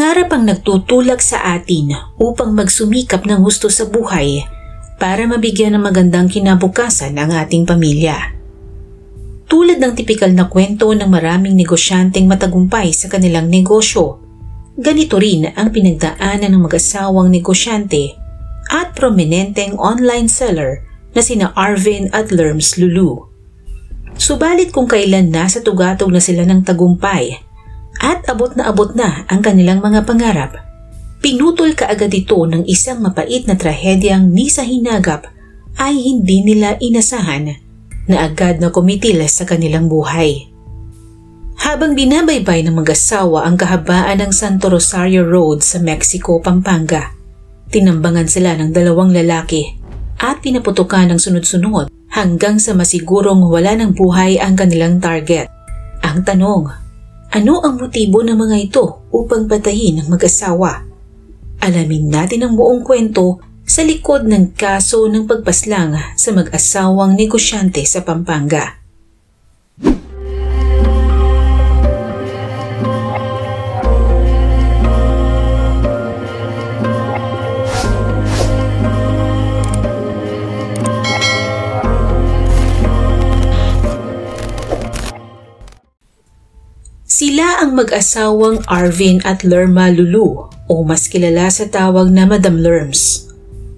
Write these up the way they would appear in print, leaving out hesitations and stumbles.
Pangarap ang nagtutulak sa atin upang magsumikap ng husto sa buhay para mabigyan ng magandang kinabukasan ang ating pamilya. Tulad ng tipikal na kwento ng maraming negosyanteng matagumpay sa kanilang negosyo, ganito rin ang pinagdaanan ng mag-asawang negosyante at prominenteng online seller na sina Arvin at Lerms Lulu. Subalit kung kailan nasa tugatog na sila ng tagumpay at abot na ang kanilang mga pangarap, pinutol kaagad ito ng isang mapait na trahedyang ni sa hinagap ay hindi nila inasahan na agad na kumitil sa kanilang buhay. Habang binabaybay ng mag-asawa ang kahabaan ng Santo Rosario Road sa Mexico, Pampanga, tinambangan sila ng dalawang lalaki at pinaputukan ng sunod-sunod hanggang sa masigurong wala ng buhay ang kanilang target. Ang tanong, ano ang motibo ng mga ito upang patayin ang mag-asawa? Alamin natin ang buong kwento sa likod ng kaso ng pagpaslang sa mag-asawang negosyante sa Pampanga. Sila ang mag-asawang Arvin at Lerma Lulu o mas kilala sa tawag na Madam Lerms.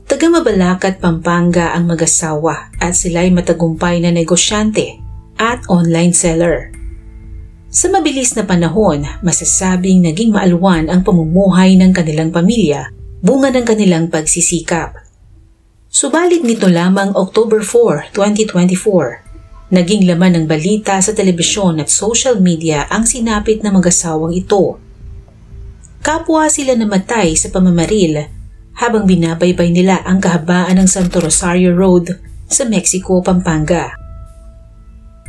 Taga Mabalacat, Pampanga ang mag-asawa at sila'y matagumpay na negosyante at online seller. Sa mabilis na panahon, masasabing naging maalwan ang pamumuhay ng kanilang pamilya, bunga ng kanilang pagsisikap. Subalit nito lamang October 4, 2024, naging laman ng balita sa telebisyon at social media ang sinapit na mag-asawang ito. Kapwa sila namatay sa pamamaril habang binabaybay nila ang kahabaan ng Santo Rosario Road sa Mexico, Pampanga.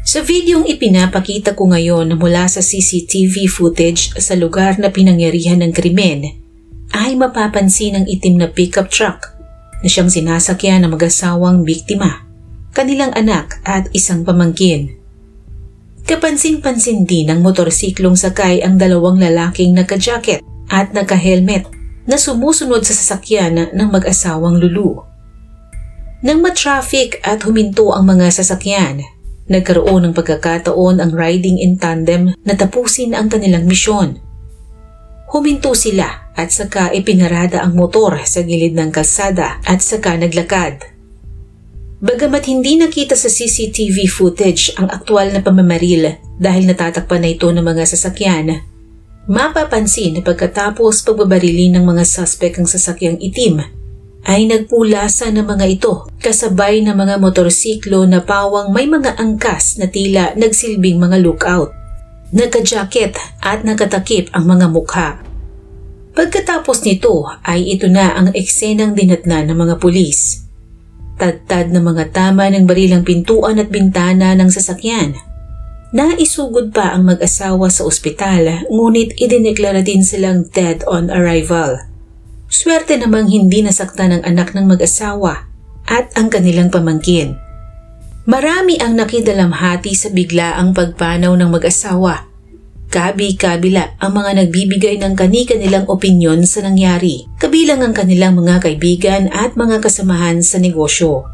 Sa videong ipinapakita ko ngayon mula sa CCTV footage sa lugar na pinangyarihan ng krimen, ay mapapansin ang itim na pickup truck na siyang sinasakyan ng mag-asawang biktima, kanilang anak at isang pamangkin. Kapansin-pansin din ng motorsiklong sakay ang dalawang lalaking naka-jacket at naka-helmet na sumusunod sa sasakyan ng mag-asawang Lulu. Nang ma-traffic at huminto ang mga sasakyan, nagkaroon ng pagkakataon ang riding in tandem na tapusin ang kanilang misyon. Huminto sila at saka ipinarada ang motor sa gilid ng kalsada at saka naglakad. Bagamat hindi nakita sa CCTV footage ang aktwal na pamamaril dahil natatakpan na ito ng mga sasakyan, mapapansin na pagkatapos pagbabarili ng mga suspect ang sasakyang itim, ay nagpulasa ng mga ito kasabay ng mga motorsiklo na pawang may mga angkas na tila nagsilbing mga lookout. Naka-jacket at nakatakip ang mga mukha. Pagkatapos nito ay ito na ang eksenang dinatnan ng mga pulis. Tadtad na mga tama ng barilang pintuan at bintana ng sasakyan. Naisugod pa ang mag-asawa sa ospital, ngunit idineklara din silang dead on arrival. Swerte namang hindi nasaktan ang anak ng mag-asawa at ang kanilang pamangkin. Marami ang nakidalamhati sa biglaang pagpanaw ng mag-asawa. Kabi-kabila ang mga nagbibigay ng kani-kanilang opinyon sa nangyari, kabilang ang kanilang mga kaibigan at mga kasamahan sa negosyo.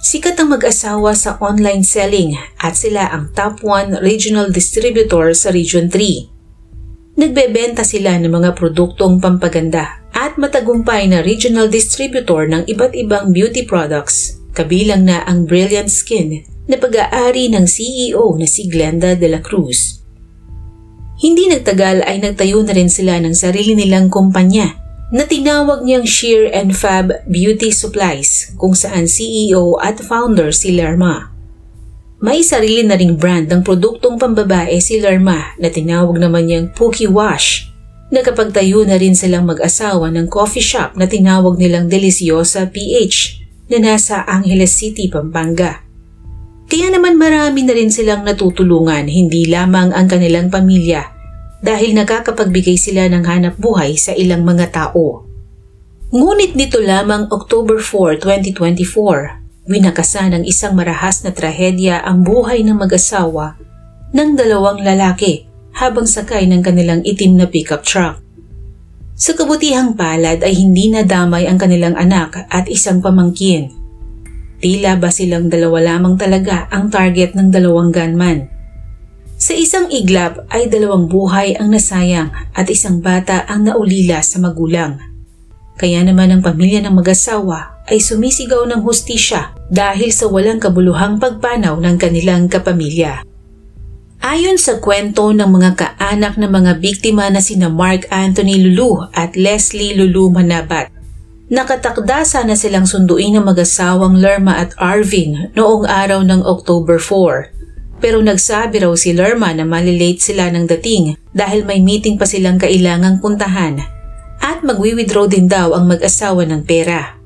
Sikat ang mag-asawa sa online selling at sila ang top 1 regional distributor sa Region 3. Nagbebenta sila ng mga produktong pampaganda at matagumpay na regional distributor ng iba't ibang beauty products, kabilang na ang Brilliant Skin na pag-aari ng CEO na si Glenda de la Cruz. Hindi nagtagal ay nagtayo na rin sila ng sarili nilang kumpanya na tinawag niyang Sheer and Fab Beauty Supplies, kung saan CEO at founder si Lerma. May sarili na ring brand ng produktong pambabae si Lerma na tinawag naman niyang Pookie Wash. Nakapagtayo na rin silang mag-asawa ng coffee shop na tinawag nilang Deliciosa PH na nasa Angeles City, Pampanga. Kaya naman marami na rin silang natutulungan, hindi lamang ang kanilang pamilya, dahil nakakapagbigay sila ng hanap buhay sa ilang mga tao. Ngunit nito lamang October 4, 2024, winakasan ng isang marahas na trahedya ang buhay ng mag-asawa ng dalawang lalaki habang sakay ng kanilang itim na pickup truck. Sa kabutihang palad ay hindi nadamay ang kanilang anak at isang pamangkin. Tila ba silang dalawa lamang talaga ang target ng dalawang gunman. Sa isang iglap ay 2 buhay ang nasayang at isang bata ang naulila sa magulang. Kaya naman ang pamilya ng mag-asawa ay sumisigaw ng hustisya dahil sa walang kabuluhang pagpanaw ng kanilang kapamilya. Ayon sa kwento ng mga kaanak ng mga biktima na sina Mark Anthony Lulu at Leslie Lulu Manabat, nakatakda sana silang sunduin ng mag-asawang Lerma at Arvin noong araw ng October 4. Pero nagsabi raw si Lerma na malilate sila ng dating dahil may meeting pa silang kailangang puntahan at magwi-withdraw din daw ang mag-asawa ng pera.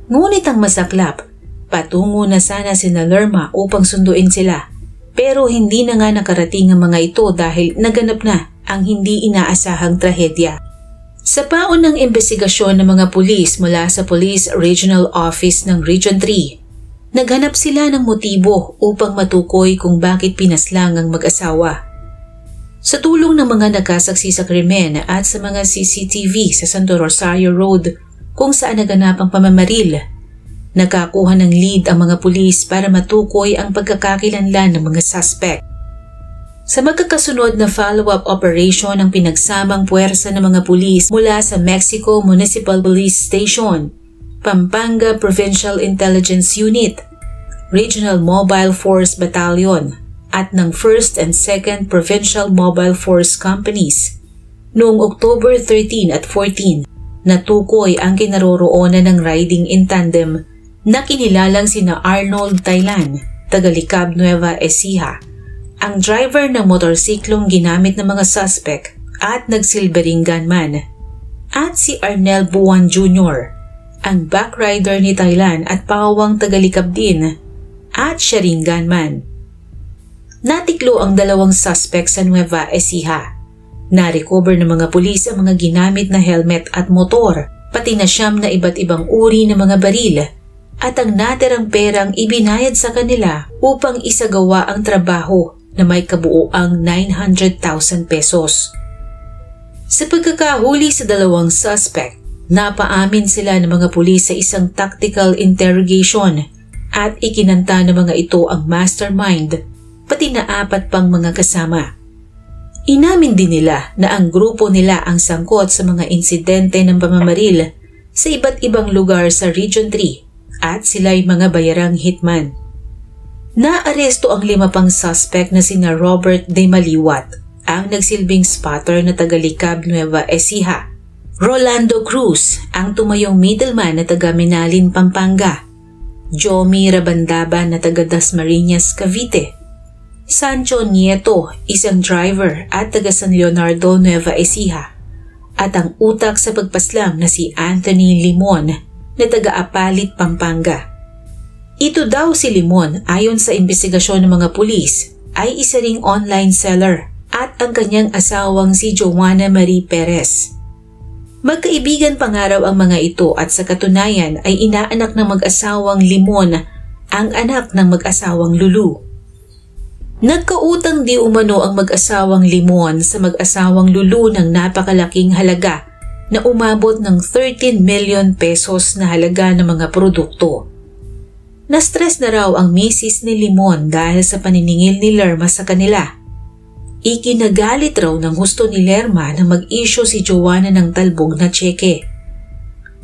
Ngunit ang masaklap, patungo na sana sina Lerma upang sunduin sila. Pero hindi na nga nakarating ang mga ito dahil naganap na ang hindi inaasahang trahedya. Sa paon ng investigasyon ng mga pulis mula sa Police Regional Office ng Region 3, naghanap sila ng motibo upang matukoy kung bakit pinaslang ang mag-asawa. Sa tulong ng mga nagkasaksi sa krimen at sa mga CCTV sa Santo Rosario Road kung saan naganap ang pamamaril, nakakuha ng lead ang mga pulis para matukoy ang pagkakakilanlan ng mga suspect. Sa magkakasunod na follow-up operation ng pinagsamang puwersa ng mga pulis mula sa Mexico Municipal Police Station, Pampanga Provincial Intelligence Unit, Regional Mobile Force Battalion at ng 1st and 2nd Provincial Mobile Force Companies, noong October 13 at 14, natukoy ang kinaroroonan ng riding in tandem na kinilalang sina Arnold Taylan, taga Licab, Nueva Ecija, ang driver ng motorsiklong ginamit ng mga suspect at nagsilbering gunman, at si Arnel Buwan Jr., ang backrider ni Taylan at pawang taga Licab din, at siya ring gunman. Natiklo ang 2 suspect sa Nueva Ecija. Na-recover ng mga pulis ang mga ginamit na helmet at motor, pati na 9 na iba't ibang uri ng mga baril, at ang natirang perang ibinayad sa kanila upang isagawa ang trabaho na may kabuuang 900,000 pesos. Sa pagkakahuli sa 2 suspect, napaamin sila ng mga pulis sa isang tactical interrogation at ikinanta ng mga ito ang mastermind, pati na 4 pang mga kasama. Inamin din nila na ang grupo nila ang sangkot sa mga insidente ng pamamaril sa iba't ibang lugar sa Region 3 at sila'y mga bayarang hitman. Naaresto ang 5 pang suspect na sina Robert De Maliwat, ang nagsilbing spotter na taga Licab, Nueva Ecija, Rolando Cruz, ang tumayong middleman na taga Menalin, Pampanga, Jomy Rabandaba na taga Dasmariñas, Cavite, Sancho Nieto, isang driver at taga San Leonardo, Nueva Ecija, at ang utak sa pagpaslang na si Anthony Limon na taga Apalit, Pampanga. Ito daw si Limon, ayon sa investigasyon ng mga pulis, ay isa ring online seller at ang kanyang asawang si Joanna Marie Perez. Magkaibigan pa nga raw ang mga ito at sa katunayan ay inaanak ng mag-asawang Limon ang anak ng mag-asawang Lulu. Nagkautang di umano ang mag-asawang Limon sa mag-asawang Lulu ng napakalaking halaga na umabot ng 13 million pesos na halaga ng mga produkto. Na-stress na raw ang misis ni Limon dahil sa paniningil ni Lerma sa kanila. Ikinagalit raw ng husto ni Lerma na mag-issue si Joanna ng talbog na tseke.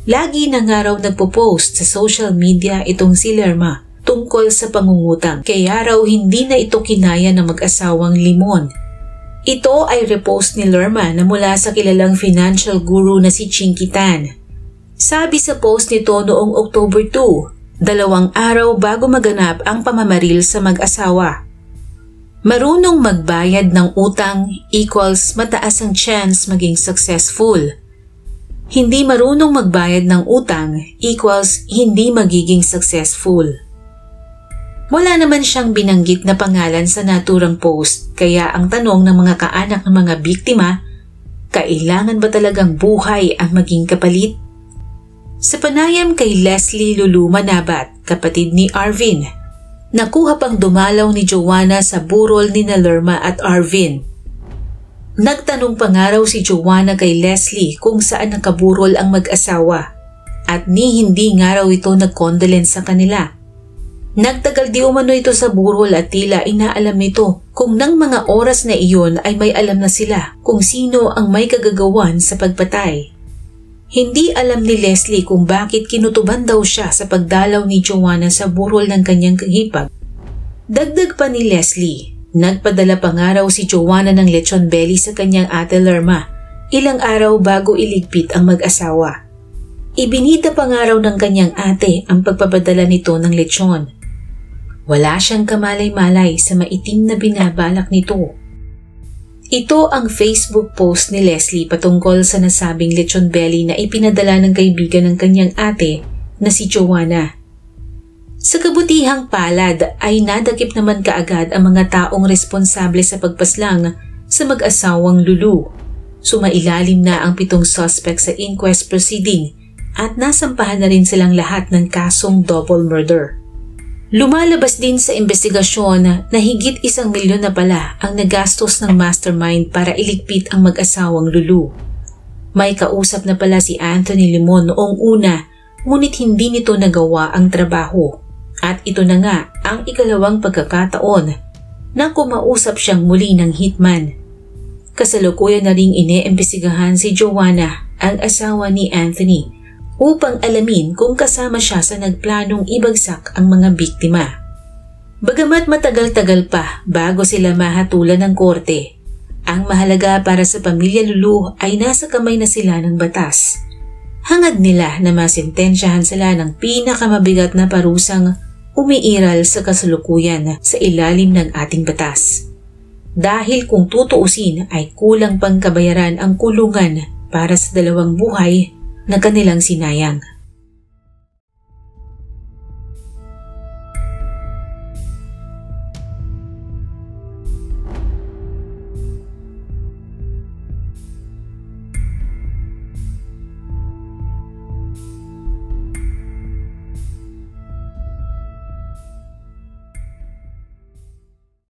Lagi na nga raw nagpo-post sa social media itong si Lerma tungkol sa pangungutang, kaya raw hindi na ito kinaya ng mag-asawang Limon. Ito ay repost ni Lerma na mula sa kilalang financial guru na si Chinky Tan. Sabi sa post nito noong October 2, 2 araw bago maganap ang pamamaril sa mag-asawa. Marunong magbayad ng utang equals mataas ang chance maging successful. Hindi marunong magbayad ng utang equals hindi magiging successful. Wala naman siyang binanggit na pangalan sa naturang post, kaya ang tanong ng mga kaanak ng mga biktima, kailangan ba talagang buhay ang maging kapalit? Sa panayam kay Leslie Lulu Manabat, kapatid ni Arvin, nakuha pang dumalaw ni Joanna sa burol ni Lerma at Arvin. Nagtanong pa nga raw si Joanna kay Leslie kung saan nakaburol ang mag-asawa at hindi nga raw ito nag-condolence sa kanila. Nagtagal di umano ito sa burol at tila inaalam nito kung nang mga oras na iyon ay may alam na sila kung sino ang may kagagawan sa pagpatay. Hindi alam ni Leslie kung bakit kinutuban daw siya sa pagdalaw ni Joanna sa burol ng kanyang hipag. Dagdag pa ni Leslie, nagpadala pa nga raw si Joanna ng lechon belly sa kanyang ate Lerma ilang araw bago iligpit ang mag-asawa. Ibinida pa nga raw ng kanyang ate ang pagpapadala nito ng lechon. Wala siyang kamalay-malay sa maitim na binabalak nito. Ito ang Facebook post ni Leslie patungkol sa nasabing lechon belly na ipinadala ng kaibigan ng kanyang ate na si Joanna. Sa kabutihang palad ay nadakip naman kaagad ang mga taong responsable sa pagpaslang sa mag-asawang Lulu. Sumailalim na ang 7 suspect sa inquest proceeding at nasampahan na rin silang lahat ng kasong double murder. Lumalabas din sa investigasyon na higit 1 milyon na pala ang nagastos ng mastermind para iligpit ang mag-asawang Lulu. May kausap na pala si Anthony Limon noong una, ngunit hindi nito nagawa ang trabaho. At ito na nga ang ikalawang pagkakataon na kumausap siyang muli ng hitman. Kasalukuyan na ring ine-imbestigahan si Joanna, ang asawa ni Anthony, upang alamin kung kasama siya sa nagplanong ibagsak ang mga biktima. Bagamat matagal-tagal pa bago sila mahatulan ng korte, ang mahalaga para sa pamilya Lulu ay nasa kamay na sila ng batas. Hangad nila na masentensyahan sila ng pinakamabigat na parusang umiiral sa kasalukuyan sa ilalim ng ating batas. Dahil kung tutuusin ay kulang pang kabayaran ang kulungan para sa 2 buhay na kanilang sinayang.